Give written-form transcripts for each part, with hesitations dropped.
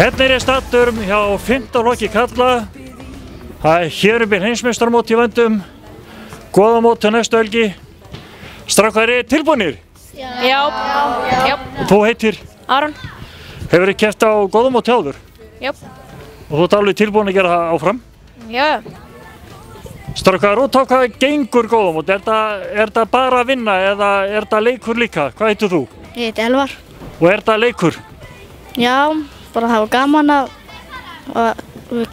Hérna ég staddur hjá 5. flokki karla. Það hér heimsmeistaramót í vændum. Goðamót til næstu helgi. Strákar, tilbúnir? Já. Þú heitir? Aron. Hefurðu keppt á goðamót áður? Já. Og þú ert alveg tilbúin að gera það áfram? Já. Strákar, út á hvað gengur goðamót? Er það bara að vinna eða er það leikur líka? Hvað heitir þú? Ég heiti Elvar. Og er það leikur? Já, bara það var gaman að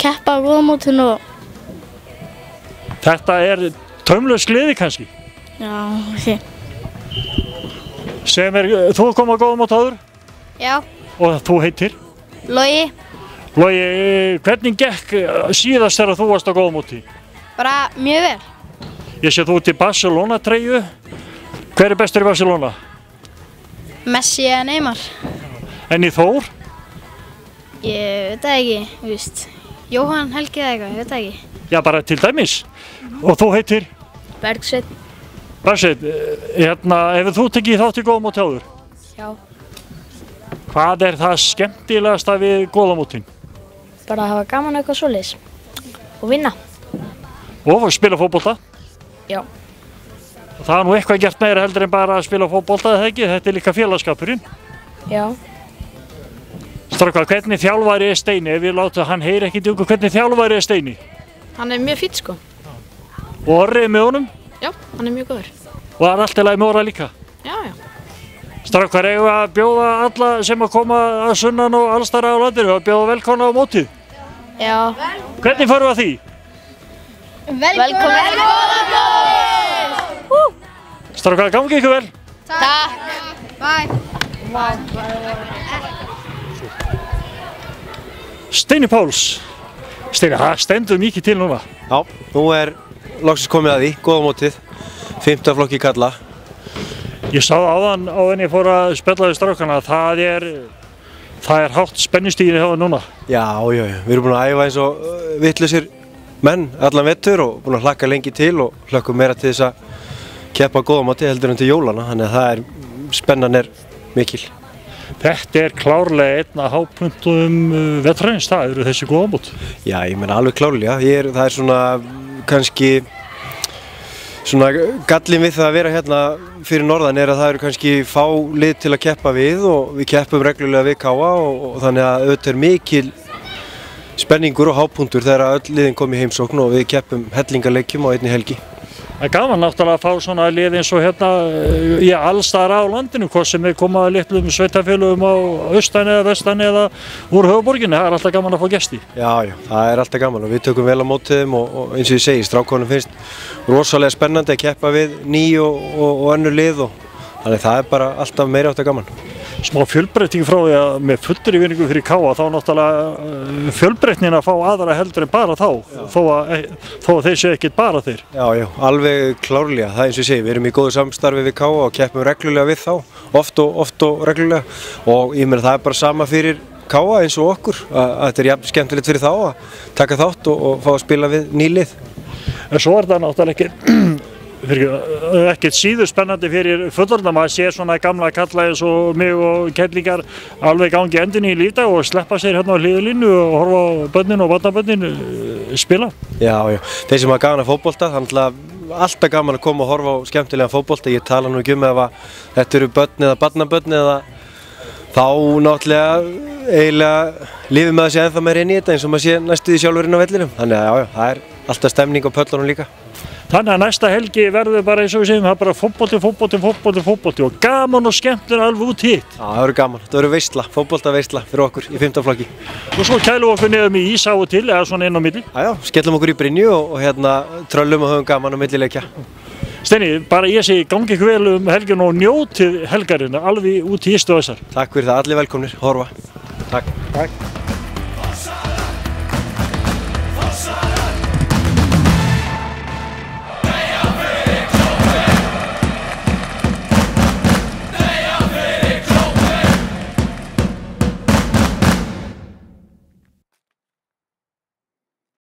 keppa á goðamótinu og... Þetta er taumlaus gleði kannski? Já, ok. Þú kom á goðamót áður? Já. Og þú heitir? Logi. Logi, hvernig gekk síðast þegar þú varst á goðamóti? Bara mjög vel. Ég sé þú út í Barcelona treyju. Hver er bestur í Barcelona? Messi eða Neymar. En í Þór? Ég veit það ekki, þú veist. Jóhann Helgi eða eitthvað, ég veit það ekki. Já, bara til dæmis. Og þú heitir? Bergsveinn. Bergsveinn, hefur þú tekið þátt í goðamóti áður? Já. Hvað er það skemmtilegasta við goðamótin? Bara að hafa gaman eitthvað svoleiðis. Og vinna. Og spila fótbolta? Já. Það er nú eitthvað gert meira heldur en bara að spila fótbolta, eða ekki? Þetta er líka félagskapurinn. Já. Strákar, hvernig þjálfari er Steini? Ef við látum hann heyri ekki djúku, hvernig þjálfari er Steini? Hann er mjög fínn sko. Og Orri er með honum? Já, hann er mjög góður. Og það er allt í lagi með Orra líka? Já. Strákar, eigum við að bjóða alla sem að koma að sunnan og allstara á landinu að bjóða velkomna á mótið? Já. Hvernig förum við að því? Velkomin! Strákar, gangi ykkur vel? Takk! Steini Páls. Steini, það stendur mikið til núna. Já, nú er loksins komið að því, goðamótið, 5. flokki karla. Ég sá áðan ég fór að spjalla við strákana, það er hátt spennustigið hjá það núna. Já, við erum búin að æfa eins og vitlausir menn allan vettur og búin að hlakka lengi til og hlökkum meira til þess að keppa goðamóti heldur en til jólana, þannig að spennan er mikil. Þetta er klárlega einn af hápunktum vetrarins, það eru þessi goðamót. Já, ég meina alveg klárlega, það er svona kannski gallinn við það að vera hérna fyrir norðan er að það eru kannski fá lið til að keppa við og við keppum reglulega við KA og þannig að auðvitað er mikil spenningur og hápunktur þegar öll liðin kom í heimsókn og við keppum hellingarleikjum á einni helgi. Það er gaman náttúrulega að fá svona lið eins og hérna í allstaðar á landinu, hvort sem koma að litlum sveitafélögum á austan eða vestan eða úr höfuðborginni, það er alltaf gaman að fá gesti. Já, það er alltaf gaman og við tökum vel á móti þeim og eins og ég segi, strákunum finnst rosalega spennandi að keppa við ný og önnur lið og þannig það er bara alltaf meiri átt að gaman. Smá fjölbreyting frá því að með fullri vinningu fyrir KA þá náttúrulega fjölbreytnin að fá aðra heldur en bara þó að þeir séu ekkert bara þeir. Já, alveg klárlega, það eins og ég segi, við erum í góðu samstarfi við KA og keppum reglulega við þá, oft og reglulega og ég meina það er bara sama fyrir KA eins og okkur, að þetta er jafn skemmtilegt fyrir þá að taka þátt og fá að spila við ný lið. En svo er það náttúrulega ekkert síður spennandi fyrir fullorðna, maður sé svona gamla kalla eins og mig og kellingar alveg gangi endinni í lífdag og sleppa sér hérna á hliðarlínu og horfa á börnin og barnabörnin spila. Já, þeir sem hafa gaman að fótbolta, þannig að alltaf gaman að koma og horfa á skemmtilegan fótbolta, ég tala nú ekki ef þetta eru börn eða barnabörn eða þá náttúrulega eiginlega lifir maður sér ennþá meira inn í þetta eins og maður sé næstu því sjálfur inn á vellinum, þannig að það er alltaf stemning á pöllunum líka. Þannig að næsta helgi verður bara eins og við segjum, það er bara fótbolti og gaman og skemmtilega alveg út hitt. Já, það verður gaman, það verður veisla, fótboltaveisla fyrir okkur í 5. flokki. Og svo kælum okkur niður með ís á og til, eða svona inn á milli. Já, skellum okkur í brynju og tröllum og höfum gaman á millileikja. Steini, bara ég segi gangi ykkur vel helgin og njótið helgarina alveg út í Ístu og þessar. Takk fyrir það, allir velkomnir, horfa. Takk.